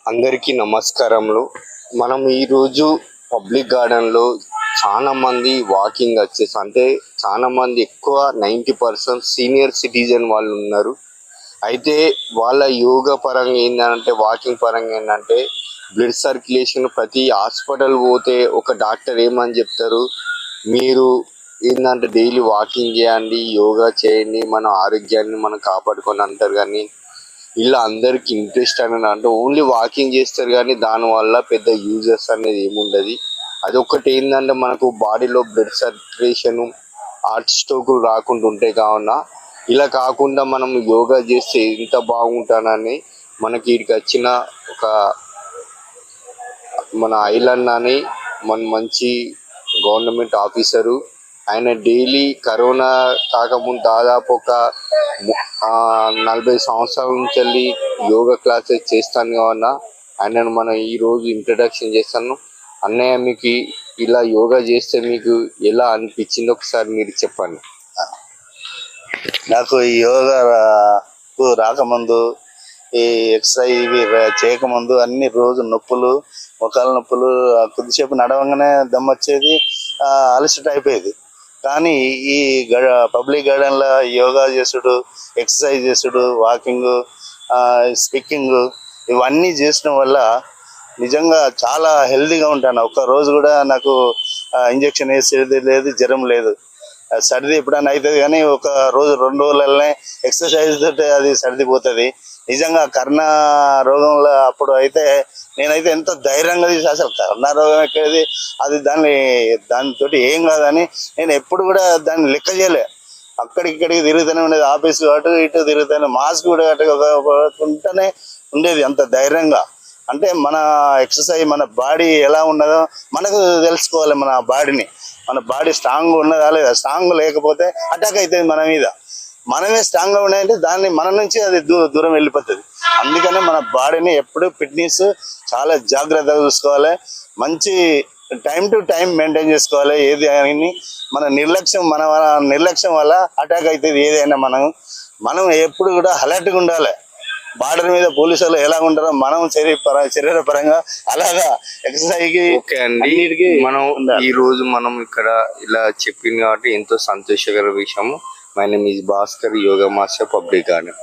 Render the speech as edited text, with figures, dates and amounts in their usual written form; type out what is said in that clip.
అందరికీ నమస్కారములు. మనం ఈరోజు పబ్లిక్ గార్డెన్లో చాలా మంది వాకింగ్ వచ్చేసి అంటే చాలా మంది ఎక్కువ 90% సీనియర్ సిటిజన్ వాళ్ళు ఉన్నారు. అయితే వాళ్ళ యోగా పరంగా ఏంటంటే వాకింగ్ పరంగా ఏంటంటే బ్లడ్ సర్క్యులేషన్ ప్రతి హాస్పిటల్ పోతే ఒక డాక్టర్ ఏమని చెప్తారు, మీరు ఏంటంటే డైలీ వాకింగ్ చేయండి, యోగా చేయండి, మన ఆరోగ్యాన్ని మనం కాపాడుకొని అంటారు. కానీ ఇలా అందరికి ఇంట్రెస్ట్ అని అంటే ఓన్లీ వాకింగ్ చేస్తారు కానీ దానివల్ల పెద్ద యూజెస్ అనేది ఏముండదు. అదొకటి ఏంటంటే మనకు బాడీలో బ్లడ్ సర్క్యులేషన్, హార్ట్ స్ట్రోకులు రాకుండా ఉంటాయి. కావున ఇలా కాకుండా మనం యోగా చేస్తే ఎంత బాగుంటానని మనకి ఇక్కడికి వచ్చిన ఒక మన ఐలన్ అని మన మంచి గవర్నమెంట్ ఆఫీసరు, ఆయన డైలీ కరోనా కాకముందు దాదాపు ఒక 40 సంవత్సరాల నుంచి వెళ్ళి యోగా క్లాసెస్ చేస్తాను. కావున ఆయనను మనం ఈరోజు ఇంట్రడక్షన్ చేస్తాను. అన్నయ్య, మీకు ఇలా యోగా చేస్తే మీకు ఎలా అనిపించింది ఒకసారి మీరు చెప్పండి. నాకు ఈ యోగా రాకముందు, ఈ ఎక్సర్సైజ్ ఇవి చేయకముందు అన్ని రోజు నొప్పులు, మొక్కల నొప్పులు, కొద్దిసేపు నడవంగానే దమ్ వచ్చేది, అలసట అయిపోయేది. కానీ ఈ పబ్లిక్ గార్డెన్లో యోగా చేసుడు, ఎక్సర్సైజ్ చేసుడు, వాకింగ్, స్పీకింగ్ ఇవన్నీ చేసడం వల్ల నిజంగా చాలా హెల్తీగా ఉంటాను. ఒక్క రోజు కూడా నాకు ఇంజక్షన్ వేసేది లేదు, జ్వరం లేదు. సర్ది ఎప్పుడైనా అవుతుంది కానీ ఒక రోజు 2 రోజులనే ఎక్సర్సైజ్ తోటి అది సర్ది పోతుంది. నిజంగా కరోనా రోగంలో అప్పుడు అయితే నేనైతే ఎంత ధైర్యంగా తీసి, అసలు కరోనా రోగం ఎక్కడిది, అది దానితోటి ఏం కాదని నేను ఎప్పుడు కూడా దాన్ని లెక్క చేయలే. అక్కడికి తిరుగుతూనే ఉండేది, ఆఫీస్ అటు ఇటు తిరుగుతానే, మాస్క్ కూడా కట్టుకుంటూనే ఉండేది అంత ధైర్యంగా. అంటే మన ఎక్సర్సైజ్, మన బాడీ ఎలా ఉన్నదో మనకు తెలుసుకోవాలి. మన బాడీ స్ట్రాంగ్ ఉన్నదా లేదా, స్ట్రాంగ్ లేకపోతే అటాక్ అవుతుంది మన మీద. మనమే స్ట్రాంగ్గా ఉన్నాయంటే దాన్ని మన నుంచి అది దూరం వెళ్ళిపోతుంది. అందుకనే మన బాడీని ఎప్పుడు ఫిట్నెస్ చాలా జాగ్రత్తగా చూసుకోవాలి. మంచి టైం టు టైం మెయింటైన్ చేసుకోవాలి. ఏది అని మన నిర్లక్ష్యం వల్ల అటాక్ అవుతుంది ఏదైనా. మనం ఎప్పుడు కూడా అలర్ట్గా ఉండాలి. బార్డర్ మీద పోలీసు వాళ్ళు ఎలా ఉంటారో మనం శరీర పరంగా అలాగా ఎక్సర్సైజ్ ఓకే అండి. మనం ఈ రోజు మనం ఇక్కడ ఇలా చెప్పింది కాబట్టి ఎంతో సంతోషకర విషయము. My name is Bhaskar, yoga master, public garden.